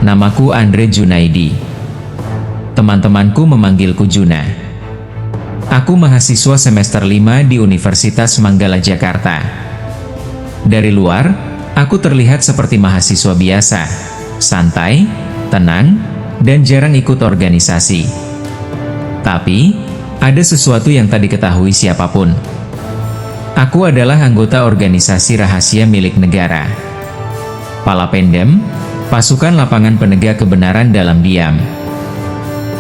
Namaku Andre Junaidi. Teman-temanku memanggilku Juna. Aku mahasiswa semester 5 di Universitas Manggala Jakarta. Dari luar, aku terlihat seperti mahasiswa biasa, santai, tenang, dan jarang ikut organisasi. Tapi, ada sesuatu yang tak diketahui siapapun. Aku adalah anggota organisasi rahasia milik negara. Palapendem, pasukan lapangan penegak kebenaran dalam diam.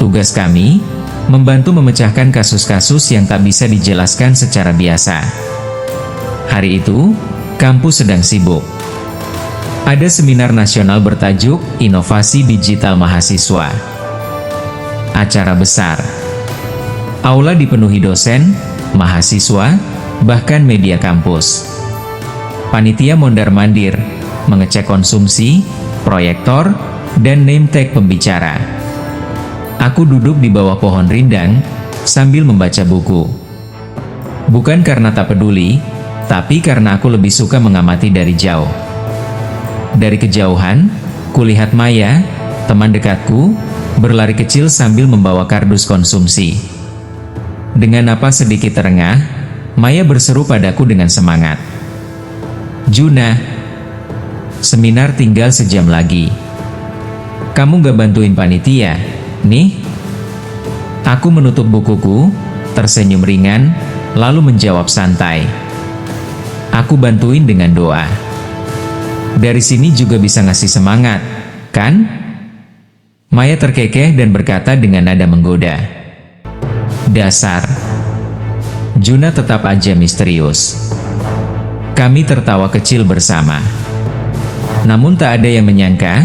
Tugas kami, membantu memecahkan kasus-kasus yang tak bisa dijelaskan secara biasa. Hari itu, kampus sedang sibuk. Ada seminar nasional bertajuk Inovasi Digital Mahasiswa. Acara besar. Aula dipenuhi dosen, mahasiswa, bahkan media kampus. Panitia mondar-mandir, mengecek konsumsi, proyektor, dan name tag pembicara. Aku duduk di bawah pohon rindang, sambil membaca buku. Bukan karena tak peduli, tapi karena aku lebih suka mengamati dari jauh. Dari kejauhan, kulihat Maya, teman dekatku, berlari kecil sambil membawa kardus konsumsi. Dengan napas sedikit terengah, Maya berseru padaku dengan semangat. "Juna, seminar tinggal sejam lagi. Kamu gak bantuin panitia, nih?" Aku menutup bukuku, tersenyum ringan, lalu menjawab santai. "Aku bantuin dengan doa. Dari sini juga bisa ngasih semangat, kan?" Maya terkekeh dan berkata dengan nada menggoda. "Dasar." Juna tetap aja misterius. Kami tertawa kecil bersama. Namun tak ada yang menyangka,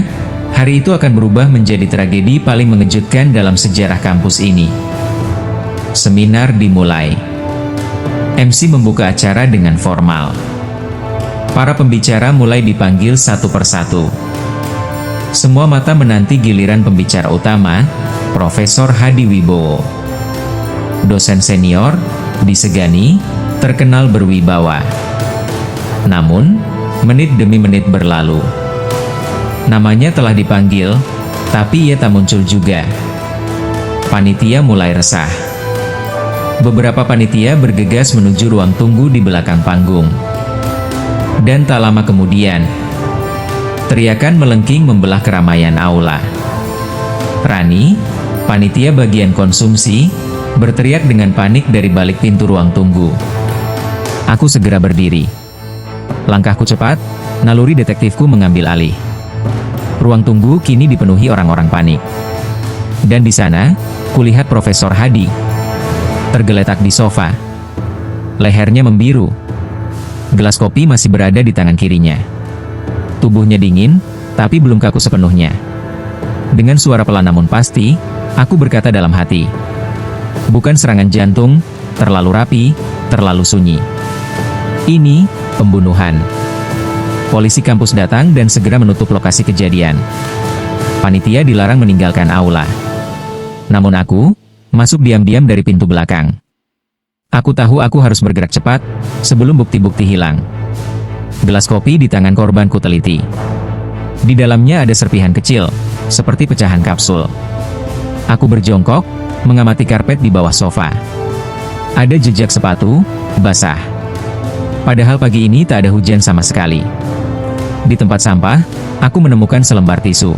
hari itu akan berubah menjadi tragedi paling mengejutkan dalam sejarah kampus ini. Seminar dimulai. MC membuka acara dengan formal. Para pembicara mulai dipanggil satu persatu. Semua mata menanti giliran pembicara utama, Profesor Hadi Wibowo. Dosen senior, disegani, terkenal berwibawa. Namun, menit demi menit berlalu. Namanya telah dipanggil, tapi ia tak muncul juga. Panitia mulai resah. Beberapa panitia bergegas menuju ruang tunggu di belakang panggung. Dan tak lama kemudian, teriakan melengking membelah keramaian aula. Rani, panitia bagian konsumsi, berteriak dengan panik dari balik pintu ruang tunggu. Aku segera berdiri. Langkahku cepat, naluri detektifku mengambil alih. Ruang tunggu kini dipenuhi orang-orang panik. Dan di sana, kulihat Profesor Hadi tergeletak di sofa. Lehernya membiru. Gelas kopi masih berada di tangan kirinya. Tubuhnya dingin, tapi belum kaku sepenuhnya. Dengan suara pelan namun pasti, aku berkata dalam hati, "Bukan serangan jantung, terlalu rapi, terlalu sunyi. Ini pembunuhan." Polisi kampus datang dan segera menutup lokasi kejadian. Panitia dilarang meninggalkan aula. Namun aku, masuk diam-diam dari pintu belakang. Aku tahu aku harus bergerak cepat, sebelum bukti-bukti hilang. Gelas kopi di tangan korban ku teliti. Di dalamnya ada serpihan kecil, seperti pecahan kapsul. Aku berjongkok, mengamati karpet di bawah sofa. Ada jejak sepatu, basah. Padahal pagi ini tak ada hujan sama sekali. Di tempat sampah, aku menemukan selembar tisu.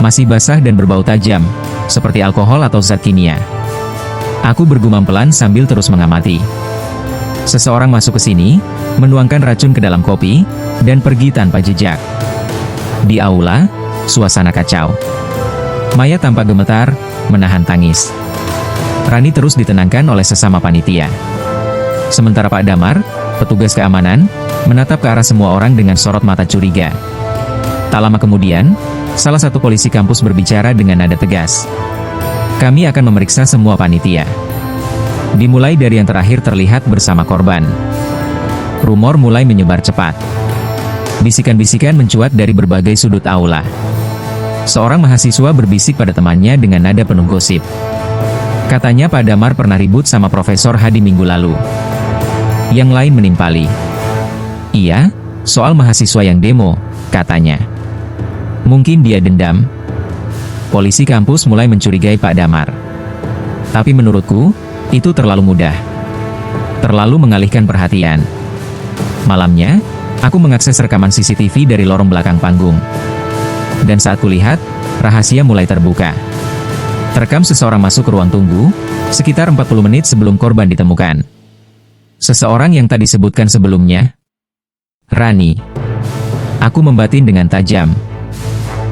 Masih basah dan berbau tajam, seperti alkohol atau zat kimia. Aku bergumam pelan sambil terus mengamati. Seseorang masuk ke sini, menuangkan racun ke dalam kopi, dan pergi tanpa jejak. Di aula, suasana kacau. Maya tampak gemetar, menahan tangis. Rani terus ditenangkan oleh sesama panitia. Sementara Pak Damar, petugas keamanan, menatap ke arah semua orang dengan sorot mata curiga. Tak lama kemudian, salah satu polisi kampus berbicara dengan nada tegas. "Kami akan memeriksa semua panitia. Dimulai dari yang terakhir terlihat bersama korban." Rumor mulai menyebar cepat. Bisikan-bisikan mencuat dari berbagai sudut aula. Seorang mahasiswa berbisik pada temannya dengan nada penuh gosip. Katanya Pak Damar pernah ribut sama Profesor Hadi minggu lalu. Yang lain menimpali. "Iya, soal mahasiswa yang demo," katanya. Mungkin dia dendam. Polisi kampus mulai mencurigai Pak Damar. Tapi menurutku, itu terlalu mudah. Terlalu mengalihkan perhatian. Malamnya, aku mengakses rekaman CCTV dari lorong belakang panggung. Dan saat kulihat, rahasia mulai terbuka. Terekam seseorang masuk ke ruang tunggu, sekitar 40 menit sebelum korban ditemukan. Seseorang yang tadi disebutkan sebelumnya, Rani. Aku membatin dengan tajam.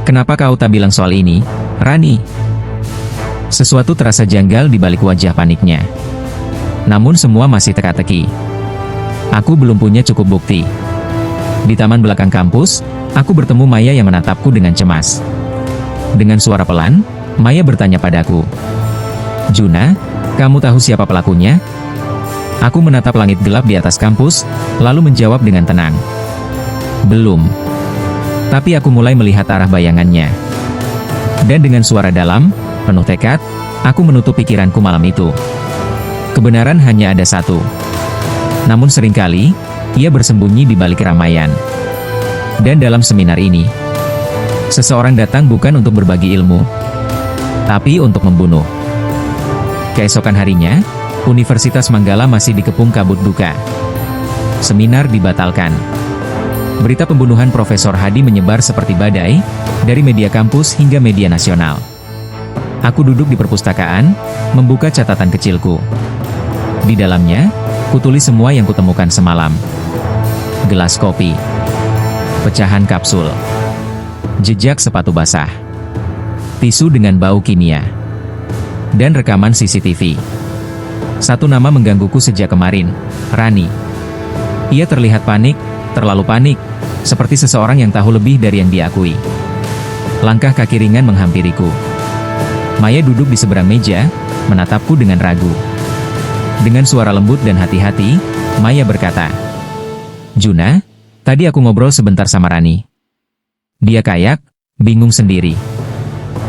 Kenapa kau tak bilang soal ini, Rani? Sesuatu terasa janggal di balik wajah paniknya. Namun semua masih teka-teki. Aku belum punya cukup bukti. Di taman belakang kampus, aku bertemu Maya yang menatapku dengan cemas. Dengan suara pelan, Maya bertanya padaku, "Juna, kamu tahu siapa pelakunya?" Aku menatap langit gelap di atas kampus, lalu menjawab dengan tenang, "Belum." Tapi aku mulai melihat arah bayangannya. Dan dengan suara dalam, penuh tekad, aku menutup pikiranku malam itu. Kebenaran hanya ada satu. Namun seringkali, ia bersembunyi di balik keramaian. Dan dalam seminar ini, seseorang datang bukan untuk berbagi ilmu, tapi untuk membunuh. Keesokan harinya, Universitas Manggala masih dikepung kabut duka. Seminar dibatalkan. Berita pembunuhan Profesor Hadi menyebar seperti badai, dari media kampus hingga media nasional. Aku duduk di perpustakaan, membuka catatan kecilku. Di dalamnya, kutulis semua yang kutemukan semalam. Gelas kopi, pecahan kapsul, jejak sepatu basah, tisu dengan bau kimia, dan rekaman CCTV. Satu nama menggangguku sejak kemarin, Rani. Ia terlihat panik, terlalu panik, seperti seseorang yang tahu lebih dari yang diakui. Langkah kaki ringan menghampiriku. Maya duduk di seberang meja, menatapku dengan ragu. Dengan suara lembut dan hati-hati, Maya berkata, "Juna, tadi aku ngobrol sebentar sama Rani. Dia kayak, bingung sendiri.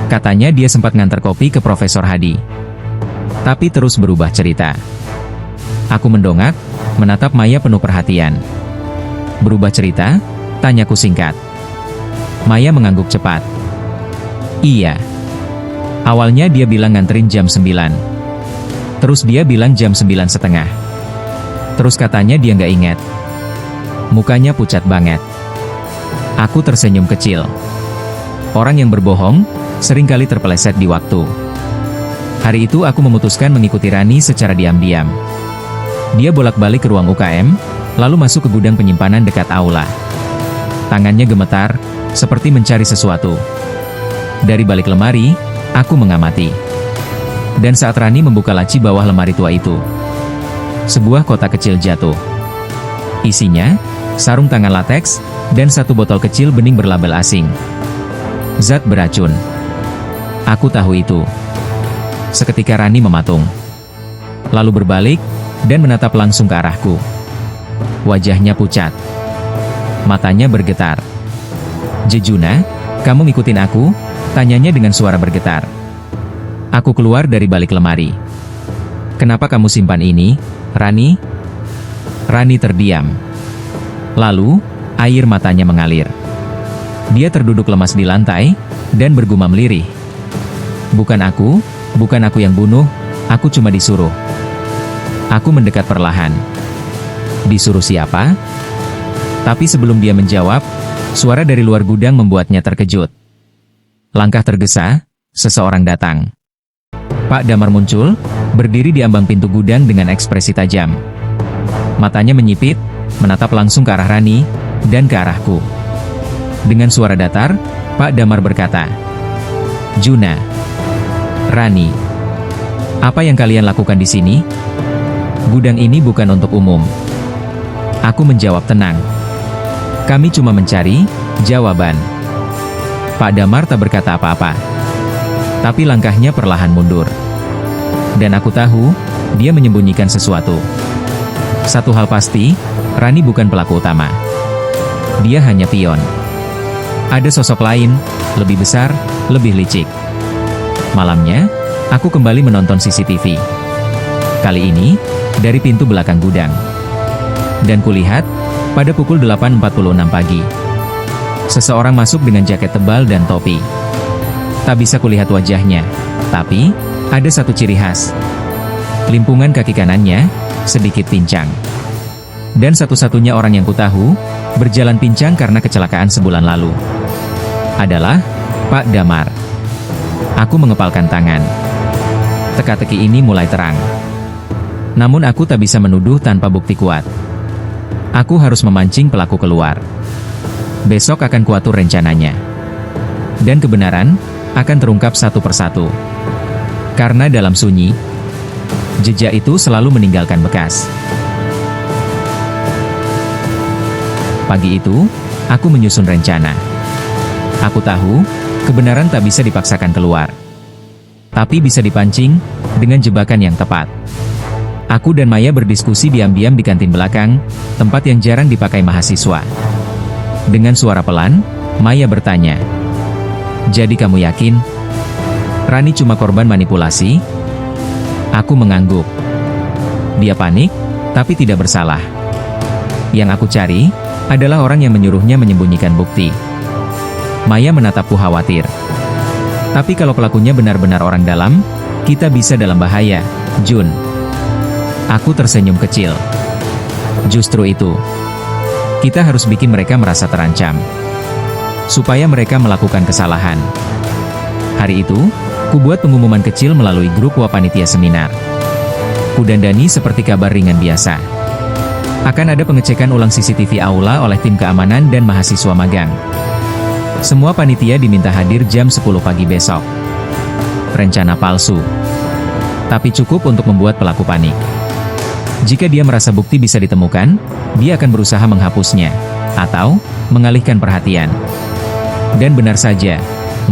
Katanya dia sempat nganter kopi ke Profesor Hadi. Tapi terus berubah cerita." Aku mendongak, menatap Maya penuh perhatian. "Berubah cerita?" tanyaku singkat. Maya mengangguk cepat. "Iya. Awalnya dia bilang nganterin jam 9. Terus dia bilang jam 9:30. Terus katanya dia nggak ingat." Mukanya pucat banget. Aku tersenyum kecil. Orang yang berbohong, seringkali terpeleset di waktu. Hari itu aku memutuskan mengikuti Rani secara diam-diam. Dia bolak-balik ke ruang UKM, lalu masuk ke gudang penyimpanan dekat aula. Tangannya gemetar, seperti mencari sesuatu. Dari balik lemari, aku mengamati. Dan saat Rani membuka laci bawah lemari tua itu, sebuah kotak kecil jatuh. Isinya, sarung tangan lateks, dan satu botol kecil bening berlabel asing. Zat beracun. Aku tahu itu. Seketika Rani mematung. Lalu berbalik, dan menatap langsung ke arahku. Wajahnya pucat. Matanya bergetar. "Juna, kamu ngikutin aku?" tanyanya dengan suara bergetar. Aku keluar dari balik lemari. "Kenapa kamu simpan ini, Rani?" Rani terdiam. Lalu, air matanya mengalir. Dia terduduk lemas di lantai, dan bergumam lirih. Bukan aku yang bunuh, aku cuma disuruh." Aku mendekat perlahan. "Disuruh siapa?" Tapi sebelum dia menjawab, suara dari luar gudang membuatnya terkejut. Langkah tergesa, seseorang datang. Pak Damar muncul, berdiri di ambang pintu gudang dengan ekspresi tajam. Matanya menyipit, menatap langsung ke arah Rani, dan ke arahku. Dengan suara datar, Pak Damar berkata, "Juna, Rani, apa yang kalian lakukan di sini? Gudang ini bukan untuk umum." Aku menjawab tenang. "Kami cuma mencari jawaban." Pak Damar tak berkata apa-apa. Tapi langkahnya perlahan mundur. Dan aku tahu, dia menyembunyikan sesuatu. Satu hal pasti, Rani bukan pelaku utama. Dia hanya pion. Ada sosok lain, lebih besar, lebih licik. Malamnya, aku kembali menonton CCTV. Kali ini, dari pintu belakang gudang. Dan kulihat, pada pukul 8.46 pagi, seseorang masuk dengan jaket tebal dan topi. Tak bisa kulihat wajahnya, tapi ada satu ciri khas. Limpungan kaki kanannya sedikit pincang. Dan satu-satunya orang yang kutahu berjalan pincang karena kecelakaan sebulan lalu adalah Pak Damar. Aku mengepalkan tangan. Teka-teki ini mulai terang. Namun aku tak bisa menuduh tanpa bukti kuat. Aku harus memancing pelaku keluar. Besok akan kuatur rencananya. Dan kebenaran akan terungkap satu persatu. Karena dalam sunyi, jejak itu selalu meninggalkan bekas. Pagi itu, aku menyusun rencana. Aku tahu, kebenaran tak bisa dipaksakan keluar. Tapi bisa dipancing dengan jebakan yang tepat. Aku dan Maya berdiskusi diam-diam di kantin belakang, tempat yang jarang dipakai mahasiswa. Dengan suara pelan, Maya bertanya, "Jadi kamu yakin Rani cuma korban manipulasi?" Aku mengangguk. Dia panik, tapi tidak bersalah. Yang aku cari adalah orang yang menyuruhnya menyembunyikan bukti. Maya menatapku khawatir. Tapi kalau pelakunya benar-benar orang dalam, kita bisa dalam bahaya, Jun. Aku tersenyum kecil. Justru itu. Kita harus bikin mereka merasa terancam. Supaya mereka melakukan kesalahan. Hari itu, kubuat pengumuman kecil melalui grup panitia seminar. Kudandani seperti kabar ringan biasa. Akan ada pengecekan ulang CCTV aula oleh tim keamanan dan mahasiswa magang. Semua panitia diminta hadir jam 10 pagi besok. Rencana palsu. Tapi cukup untuk membuat pelaku panik. Jika dia merasa bukti bisa ditemukan, dia akan berusaha menghapusnya, atau mengalihkan perhatian. Dan benar saja,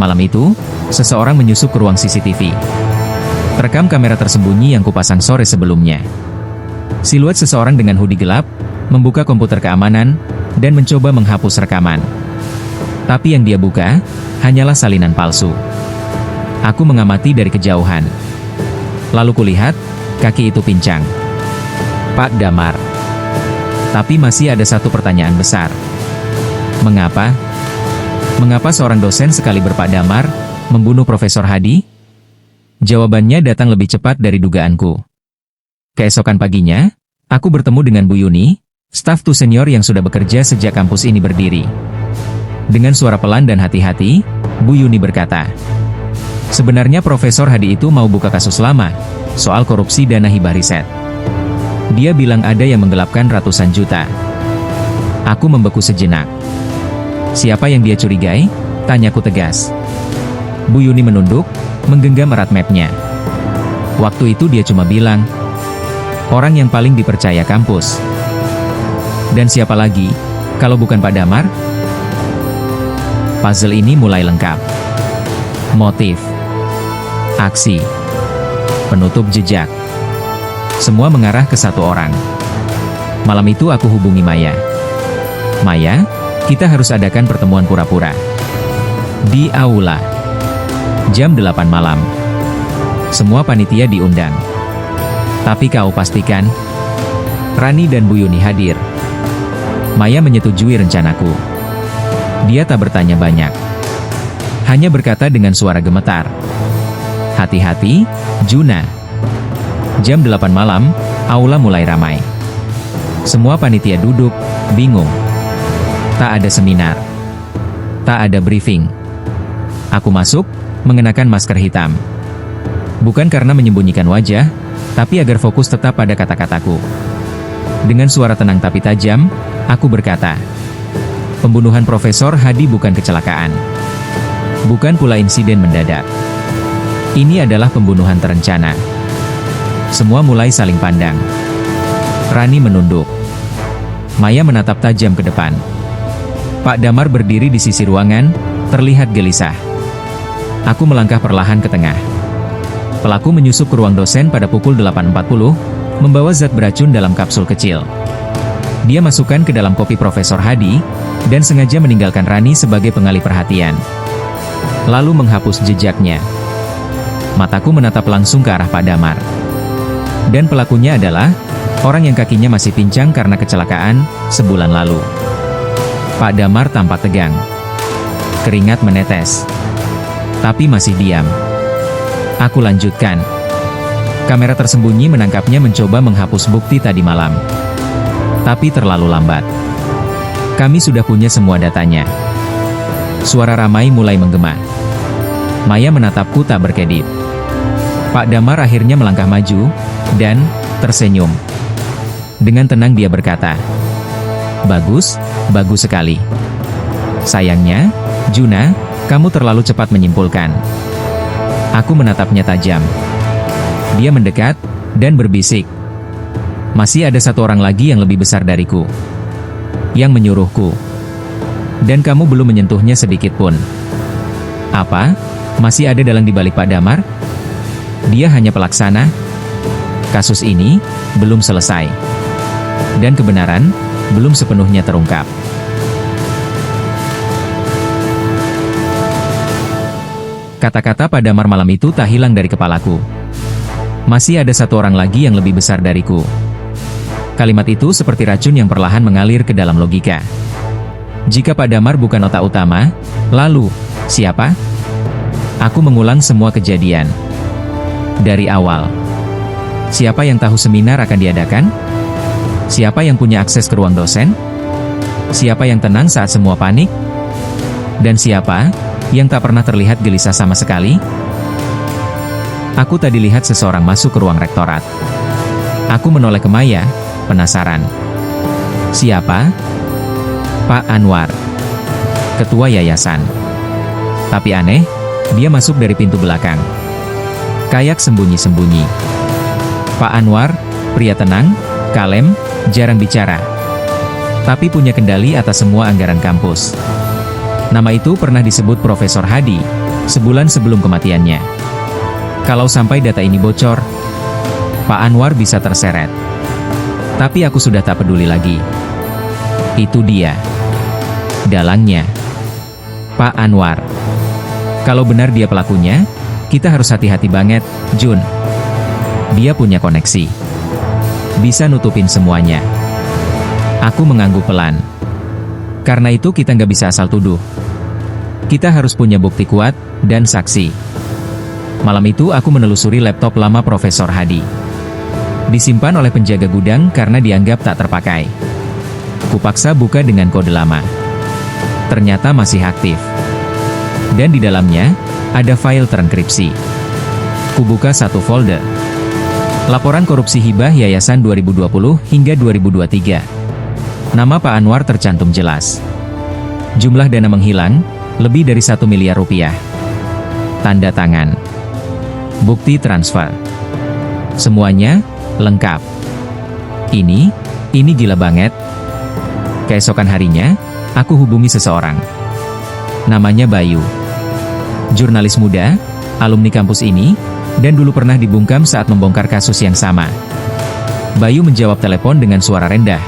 malam itu, seseorang menyusup ke ruang CCTV. Terekam kamera tersembunyi yang kupasang sore sebelumnya. Siluet seseorang dengan hoodie gelap, membuka komputer keamanan, dan mencoba menghapus rekaman. Tapi yang dia buka, hanyalah salinan palsu. Aku mengamati dari kejauhan. Lalu kulihat, kaki itu pincang. Pak Damar. Tapi masih ada satu pertanyaan besar. Mengapa? Mengapa seorang dosen sekali berpak Damar, membunuh Profesor Hadi? Jawabannya datang lebih cepat dari dugaanku. Keesokan paginya, aku bertemu dengan Bu Yuni, staf tu senior yang sudah bekerja sejak kampus ini berdiri. Dengan suara pelan dan hati-hati, Bu Yuni berkata, "Sebenarnya Profesor Hadi itu mau buka kasus lama, soal korupsi dana hibah riset. Dia bilang ada yang menggelapkan ratusan juta." Aku membeku sejenak. "Siapa yang dia curigai?" tanyaku tegas. Bu Yuni menunduk, menggenggam erat mapnya. Waktu itu dia cuma bilang, "Orang yang paling dipercaya kampus." Dan siapa lagi, kalau bukan Pak Damar? Puzzle ini mulai lengkap. Motif, aksi, penutup jejak. Semua mengarah ke satu orang. Malam itu aku hubungi Maya. "Maya, kita harus adakan pertemuan pura-pura. Di aula. Jam 8 malam. Semua panitia diundang. Tapi kau pastikan Rani dan Bu Yuni hadir." Maya menyetujui rencanaku. Dia tak bertanya banyak. Hanya berkata dengan suara gemetar, "Hati-hati, Juna." Jam 8 malam, aula mulai ramai. Semua panitia duduk, bingung. Tak ada seminar. Tak ada briefing. Aku masuk, mengenakan masker hitam. Bukan karena menyembunyikan wajah, tapi agar fokus tetap pada kata-kataku. Dengan suara tenang tapi tajam, aku berkata, "Pembunuhan Profesor Hadi bukan kecelakaan. Bukan pula insiden mendadak. Ini adalah pembunuhan terencana." Semua mulai saling pandang. Rani menunduk. Maya menatap tajam ke depan. Pak Damar berdiri di sisi ruangan, terlihat gelisah. Aku melangkah perlahan ke tengah. Pelaku menyusup ke ruang dosen pada pukul 8.40, membawa zat beracun dalam kapsul kecil. Dia masukkan ke dalam kopi Profesor Hadi, dan sengaja meninggalkan Rani sebagai pengalih perhatian. Lalu menghapus jejaknya. Mataku menatap langsung ke arah Pak Damar. Dan pelakunya adalah orang yang kakinya masih pincang karena kecelakaan sebulan lalu. Pak Damar tampak tegang. Keringat menetes. Tapi masih diam. Aku lanjutkan. Kamera tersembunyi menangkapnya mencoba menghapus bukti tadi malam. Tapi terlalu lambat. Kami sudah punya semua datanya. Suara ramai mulai menggema. Maya menatapku tak berkedip. Pak Damar akhirnya melangkah maju, dan tersenyum. Dengan tenang dia berkata, "Bagus, bagus sekali. Sayangnya, Juna, kamu terlalu cepat menyimpulkan." Aku menatapnya tajam. Dia mendekat, dan berbisik. "Masih ada satu orang lagi yang lebih besar dariku. Yang menyuruhku. Dan kamu belum menyentuhnya sedikit pun." "Apa? Masih ada dalang di balik Pak Damar? Dia hanya pelaksana. Kasus ini belum selesai. Dan kebenaran belum sepenuhnya terungkap." Kata-kata Pak Damar malam itu tak hilang dari kepalaku. Masih ada satu orang lagi yang lebih besar dariku. Kalimat itu seperti racun yang perlahan mengalir ke dalam logika. Jika Pak Damar bukan otak utama, lalu, siapa? Aku mengulang semua kejadian. Dari awal. Siapa yang tahu seminar akan diadakan? Siapa yang punya akses ke ruang dosen? Siapa yang tenang saat semua panik? Dan siapa yang tak pernah terlihat gelisah sama sekali? Aku tadi lihat seseorang masuk ke ruang rektorat. Aku menoleh ke Maya, penasaran. Siapa? Pak Anwar. Ketua yayasan. Tapi aneh, dia masuk dari pintu belakang. Kayak sembunyi-sembunyi. Pak Anwar, pria tenang, kalem, jarang bicara. Tapi punya kendali atas semua anggaran kampus. Nama itu pernah disebut Profesor Hadi, sebulan sebelum kematiannya. Kalau sampai data ini bocor, Pak Anwar bisa terseret. Tapi aku sudah tak peduli lagi. Itu dia. Dalangnya. Pak Anwar. Kalau benar dia pelakunya, kita harus hati-hati banget, Jun. Dia punya koneksi. Bisa nutupin semuanya. Aku mengangguk pelan. Karena itu kita nggak bisa asal tuduh. Kita harus punya bukti kuat, dan saksi. Malam itu aku menelusuri laptop lama Profesor Hadi. Disimpan oleh penjaga gudang karena dianggap tak terpakai. Kupaksa buka dengan kode lama. Ternyata masih aktif. Dan di dalamnya, ada file terenkripsi. Kubuka satu folder. Laporan korupsi hibah Yayasan 2020 hingga 2023. Nama Pak Anwar tercantum jelas. Jumlah dana menghilang, lebih dari 1 miliar rupiah. Tanda tangan. Bukti transfer. Semuanya, lengkap. Ini gila banget. Keesokan harinya, aku hubungi seseorang. Namanya Bayu. Jurnalis muda, alumni kampus ini, dan dulu pernah dibungkam saat membongkar kasus yang sama. Bayu menjawab telepon dengan suara rendah.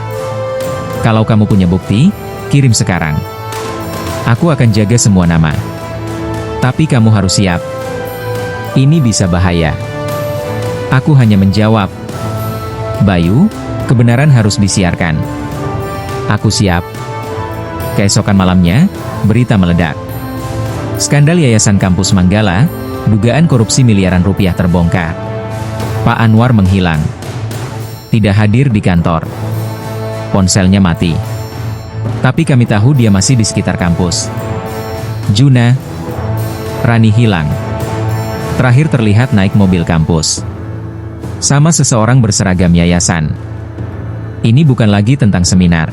"Kalau kamu punya bukti, kirim sekarang. Aku akan jaga semua nama. Tapi kamu harus siap. Ini bisa bahaya." Aku hanya menjawab, "Bayu, kebenaran harus disiarkan." Aku siap. Keesokan malamnya, berita meledak. Skandal Yayasan Kampus Manggala, dugaan korupsi miliaran rupiah terbongkar. Pak Anwar menghilang. Tidak hadir di kantor. Ponselnya mati. Tapi kami tahu dia masih di sekitar kampus. Juna. Rani hilang. Terakhir terlihat naik mobil kampus. Sama seseorang berseragam yayasan. Ini bukan lagi tentang seminar.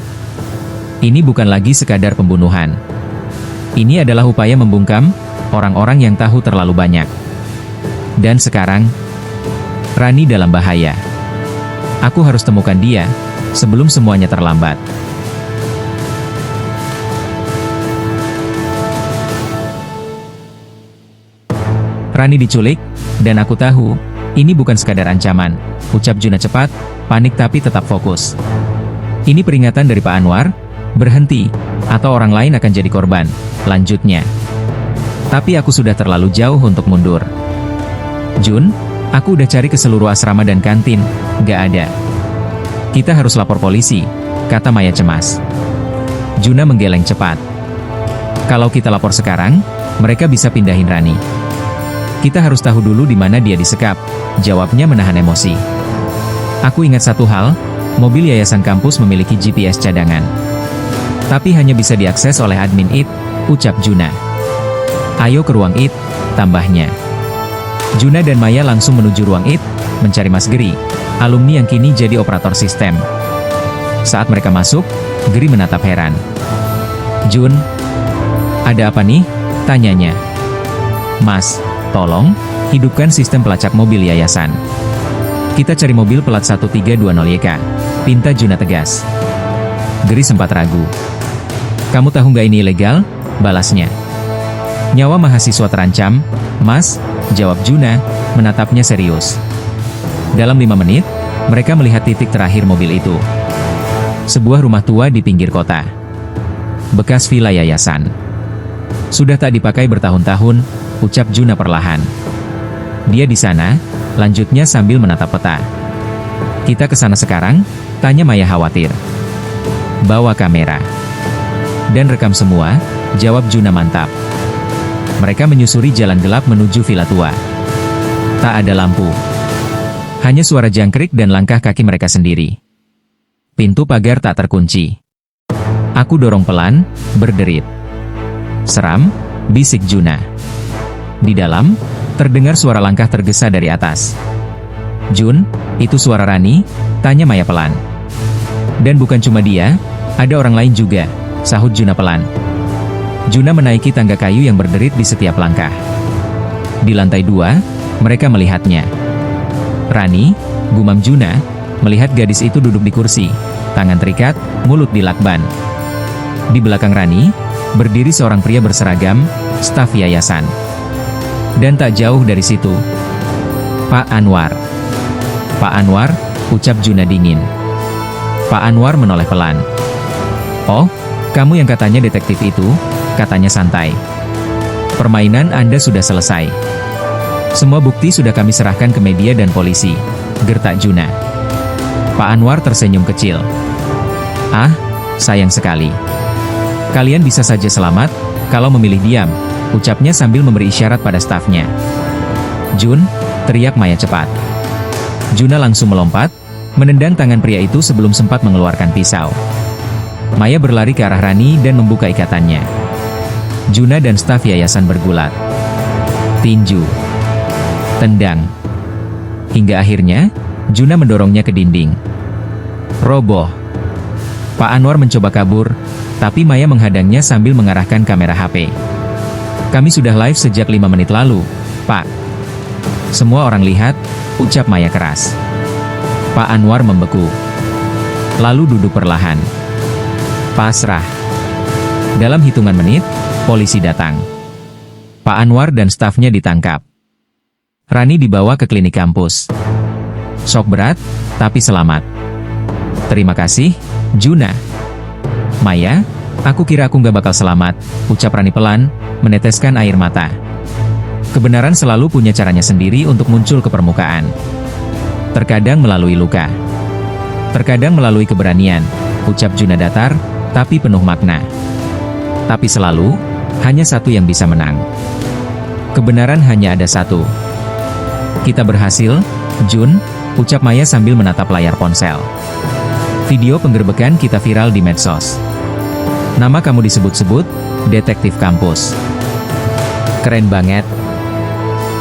Ini bukan lagi sekadar pembunuhan. Ini adalah upaya membungkam orang-orang yang tahu terlalu banyak. Dan sekarang, Rani dalam bahaya. Aku harus temukan dia, sebelum semuanya terlambat. Rani diculik, dan aku tahu, ini bukan sekadar ancaman, ucap Juna cepat, panik tapi tetap fokus. Ini peringatan dari Pak Anwar, berhenti, atau orang lain akan jadi korban, lanjutnya. Tapi aku sudah terlalu jauh untuk mundur. Jun, aku udah cari ke seluruh asrama dan kantin, gak ada. Kita harus lapor polisi, kata Maya cemas. Juna menggeleng cepat. Kalau kita lapor sekarang, mereka bisa pindahin Rani. Kita harus tahu dulu di mana dia disekap, jawabnya menahan emosi. Aku ingat satu hal, mobil yayasan kampus memiliki GPS cadangan. Tapi hanya bisa diakses oleh admin IT, ucap Juna. Ayo ke ruang IT, tambahnya. Juna dan Maya langsung menuju ruang IT, mencari Mas Geri, alumni yang kini jadi operator sistem. Saat mereka masuk, Geri menatap heran. Jun, ada apa nih? Tanyanya. Mas, tolong, hidupkan sistem pelacak mobil yayasan. Kita cari mobil pelat 1320YK, pinta Juna tegas. Geri sempat ragu. Kamu tahu nggak ini ilegal? Balasnya. Nyawa mahasiswa terancam, Mas, jawab Juna, menatapnya serius. Dalam 5 menit, mereka melihat titik terakhir mobil itu. Sebuah rumah tua di pinggir kota. Bekas villa yayasan. Sudah tak dipakai bertahun-tahun, ucap Juna perlahan. Dia di sana, lanjutnya sambil menatap peta. Kita ke sana sekarang? Tanya Maya khawatir. Bawa kamera. Dan rekam semua, jawab Juna mantap. Mereka menyusuri jalan gelap menuju villa tua. Tak ada lampu. Hanya suara jangkrik dan langkah kaki mereka sendiri. Pintu pagar tak terkunci. Aku dorong pelan, berderit. Seram, bisik Juna. Di dalam, terdengar suara langkah tergesa dari atas. Jun, itu suara Rani? Tanya Maya pelan. Dan bukan cuma dia, ada orang lain juga, sahut Juna pelan. Juna menaiki tangga kayu yang berderit di setiap langkah. Di lantai 2, mereka melihatnya. Rani, gumam Juna, melihat gadis itu duduk di kursi, tangan terikat, mulut dilakban. Di belakang Rani, berdiri seorang pria berseragam, staf yayasan. Dan tak jauh dari situ, Pak Anwar. Pak Anwar, ucap Juna dingin. Pak Anwar menoleh pelan. Oh, kamu yang katanya detektif itu, katanya santai. Permainan Anda sudah selesai. Semua bukti sudah kami serahkan ke media dan polisi, gertak Juna. Pak Anwar tersenyum kecil. Ah, sayang sekali. Kalian bisa saja selamat, kalau memilih diam, ucapnya sambil memberi isyarat pada stafnya. Jun, teriak Maya cepat. Juna langsung melompat, menendang tangan pria itu sebelum sempat mengeluarkan pisau. Maya berlari ke arah Rani dan membuka ikatannya. Juna dan staf yayasan bergulat. Tinju. Tendang. Hingga akhirnya, Juna mendorongnya ke dinding. Roboh. Pak Anwar mencoba kabur, tapi Maya menghadangnya sambil mengarahkan kamera HP. Kami sudah live sejak 5 menit lalu, Pak. Semua orang lihat, ucap Maya keras. Pak Anwar membeku. Lalu duduk perlahan. Pasrah. Dalam hitungan menit, polisi datang. Pak Anwar dan stafnya ditangkap. Rani dibawa ke klinik kampus. Shock berat, tapi selamat. Terima kasih, Juna. Maya, aku kira aku nggak bakal selamat, ucap Rani pelan, meneteskan air mata. Kebenaran selalu punya caranya sendiri untuk muncul ke permukaan. Terkadang melalui luka. Terkadang melalui keberanian, ucap Juna datar, tapi penuh makna. Tapi selalu, hanya satu yang bisa menang. Kebenaran hanya ada satu. Kita berhasil, Jun, ucap Maya sambil menatap layar ponsel. Video penggerbekan kita viral di medsos. Nama kamu disebut-sebut, detektif kampus. Keren banget.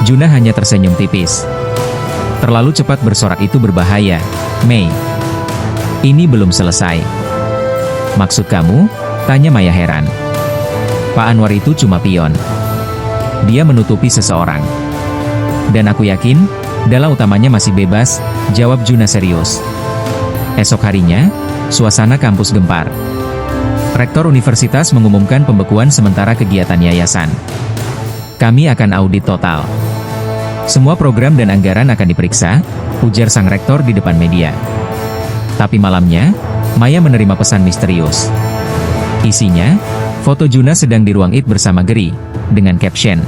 Juna hanya tersenyum tipis. Terlalu cepat bersorak itu berbahaya, Mei. Ini belum selesai. Maksud kamu? Tanya Maya heran. Pak Anwar itu cuma pion. Dia menutupi seseorang. Dan aku yakin, dalang utamanya masih bebas, jawab Juna serius. Esok harinya, suasana kampus gempar. Rektor universitas mengumumkan pembekuan sementara kegiatan yayasan. Kami akan audit total. Semua program dan anggaran akan diperiksa, ujar sang rektor di depan media. Tapi malamnya, Maya menerima pesan misterius. Isinya, foto Juna sedang di ruang IT bersama Geri, dengan caption,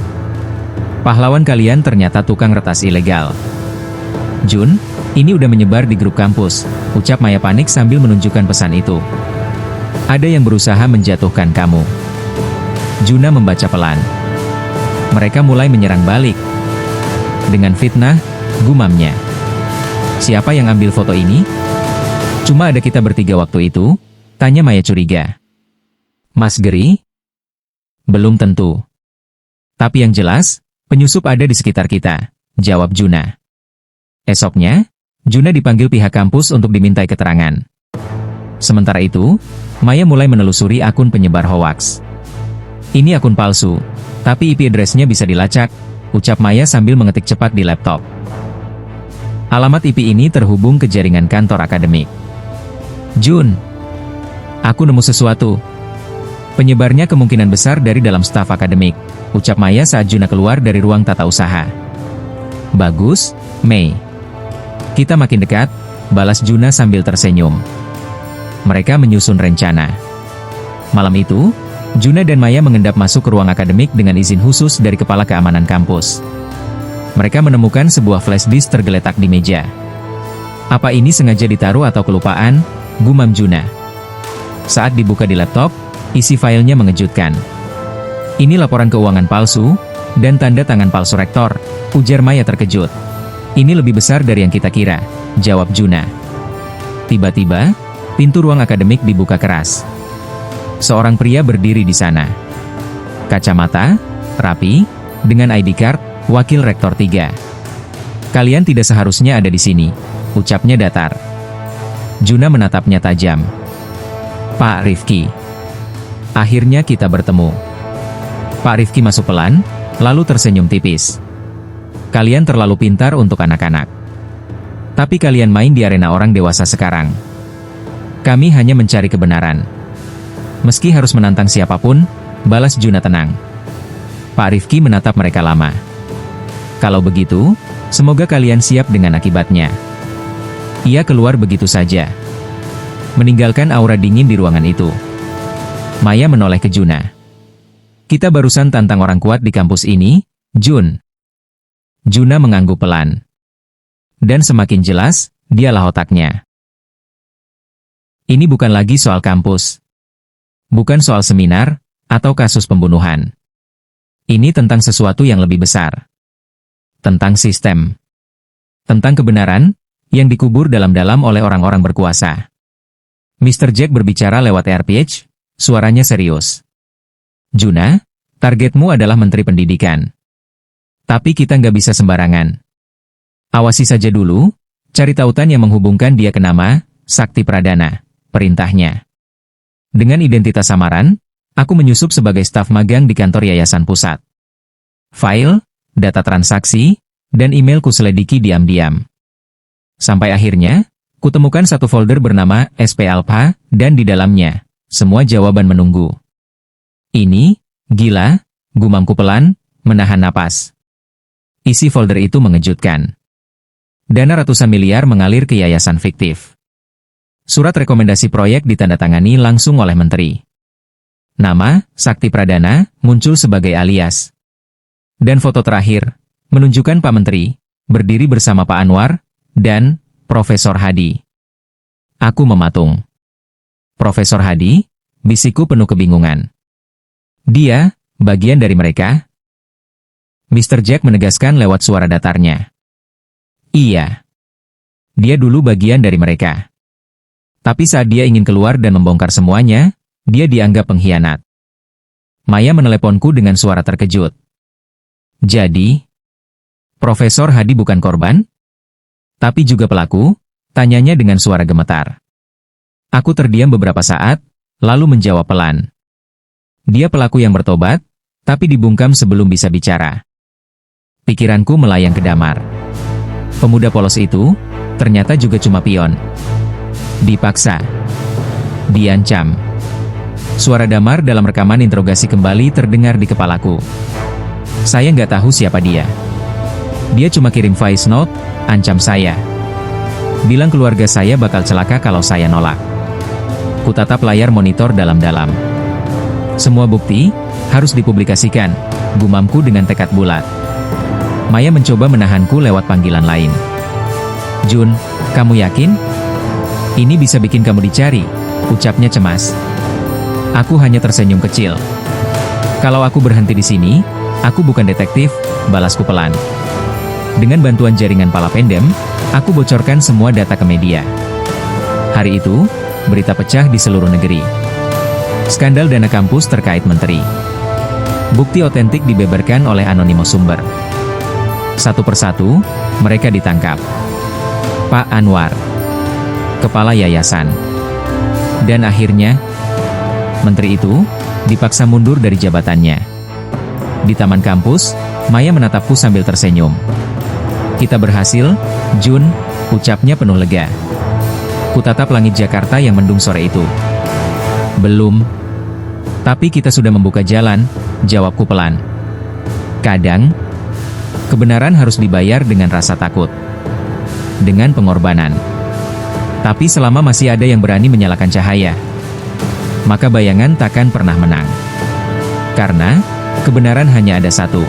pahlawan kalian ternyata tukang retas ilegal. Jun, ini udah menyebar di grup kampus, ucap Maya panik sambil menunjukkan pesan itu. Ada yang berusaha menjatuhkan kamu. Juna membaca pelan. Mereka mulai menyerang balik. Dengan fitnah, gumamnya. Siapa yang ambil foto ini? Cuma ada kita bertiga waktu itu, tanya Maya curiga. Mas Geri? Belum tentu. Tapi yang jelas, penyusup ada di sekitar kita, jawab Juna. Esoknya, Juna dipanggil pihak kampus untuk dimintai keterangan. Sementara itu, Maya mulai menelusuri akun penyebar hoaks. Ini akun palsu, tapi IP address-nya bisa dilacak, ucap Maya sambil mengetik cepat di laptop. Alamat IP ini terhubung ke jaringan kantor akademik. Jun, aku nemu sesuatu. Penyebarnya kemungkinan besar dari dalam staf akademik, ucap Maya saat Juna keluar dari ruang tata usaha. Bagus, Mei. Kita makin dekat, balas Juna sambil tersenyum. Mereka menyusun rencana. Malam itu, Juna dan Maya mengendap masuk ke ruang akademik dengan izin khusus dari kepala keamanan kampus. Mereka menemukan sebuah flash disk tergeletak di meja. Apa ini sengaja ditaruh atau kelupaan? Gumam Juna. Saat dibuka di laptop, isi filenya mengejutkan. Ini laporan keuangan palsu, dan tanda tangan palsu rektor, ujar Maya terkejut. Ini lebih besar dari yang kita kira, jawab Juna. Tiba-tiba, pintu ruang akademik dibuka keras. Seorang pria berdiri di sana. Kacamata, rapi, dengan ID card, wakil rektor 3. Kalian tidak seharusnya ada di sini, ucapnya datar. Juna menatapnya tajam. Pak Rifki. Akhirnya kita bertemu. Pak Rifki masuk pelan, lalu tersenyum tipis. Kalian terlalu pintar untuk anak-anak. Tapi kalian main di arena orang dewasa sekarang. Kami hanya mencari kebenaran. Meski harus menantang siapapun, balas Juna tenang. Pak Rifki menatap mereka lama. Kalau begitu, semoga kalian siap dengan akibatnya. Ia keluar begitu saja, meninggalkan aura dingin di ruangan itu. Maya menoleh ke Juna. Kita barusan tantang orang kuat di kampus ini, Jun. Juna mengangguk pelan. Dan semakin jelas, dialah otaknya. Ini bukan lagi soal kampus. Bukan soal seminar, atau kasus pembunuhan. Ini tentang sesuatu yang lebih besar. Tentang sistem. Tentang kebenaran, yang dikubur dalam-dalam oleh orang-orang berkuasa. Mr. Jack berbicara lewat AirPage, suaranya serius. Juna, targetmu adalah Menteri Pendidikan. Tapi kita nggak bisa sembarangan. Awasi saja dulu, cari tautan yang menghubungkan dia ke nama, Sakti Pradana, perintahnya. Dengan identitas samaran, aku menyusup sebagai staf magang di kantor yayasan pusat. File, data transaksi, dan email kuselidiki diam-diam. Sampai akhirnya, kutemukan satu folder bernama SP Alpha, dan di dalamnya, semua jawaban menunggu. Ini, gila, gumamku pelan, menahan napas. Isi folder itu mengejutkan. Dana ratusan miliar mengalir ke yayasan fiktif. Surat rekomendasi proyek ditandatangani langsung oleh menteri. Nama, Sakti Pradana, muncul sebagai alias. Dan foto terakhir, menunjukkan Pak Menteri, berdiri bersama Pak Anwar, dan Profesor Hadi. Aku mematung. Profesor Hadi, bisikku penuh kebingungan. Dia, bagian dari mereka? Mr. Jack menegaskan lewat suara datarnya. Iya. Dia dulu bagian dari mereka. Tapi saat dia ingin keluar dan membongkar semuanya, dia dianggap pengkhianat. Maya meneleponku dengan suara terkejut. Jadi, Profesor Hadi bukan korban? Tapi juga pelaku? Tanyanya dengan suara gemetar. Aku terdiam beberapa saat, lalu menjawab pelan. Dia pelaku yang bertobat, tapi dibungkam sebelum bisa bicara. Pikiranku melayang ke Damar. Pemuda polos itu, ternyata juga cuma pion. Dipaksa. Diancam. Suara Damar dalam rekaman interogasi kembali terdengar di kepalaku. Saya nggak tahu siapa dia. Dia cuma kirim voice note, ancam saya. Bilang keluarga saya bakal celaka kalau saya nolak. Kutatap layar monitor dalam-dalam. Semua bukti harus dipublikasikan, gumamku dengan tekad bulat. Maya mencoba menahanku lewat panggilan lain. Jun, kamu yakin? Ini bisa bikin kamu dicari, ucapnya cemas. Aku hanya tersenyum kecil. Kalau aku berhenti di sini, aku bukan detektif, balasku pelan. Dengan bantuan jaringan pala pendem, aku bocorkan semua data ke media. Hari itu, berita pecah di seluruh negeri. Skandal dana kampus terkait menteri. Bukti otentik dibeberkan oleh anonimus sumber. Satu persatu, mereka ditangkap. Pak Anwar, kepala yayasan. Dan akhirnya, menteri itu dipaksa mundur dari jabatannya. Di taman kampus, Maya menatapku sambil tersenyum. Kita berhasil, Jun, ucapnya penuh lega. Kutatap langit Jakarta yang mendung sore itu. Belum. Tapi kita sudah membuka jalan, jawabku pelan. Kadang, kebenaran harus dibayar dengan rasa takut. Dengan pengorbanan. Tapi selama masih ada yang berani menyalakan cahaya, maka bayangan takkan pernah menang. Karena, kebenaran hanya ada satu.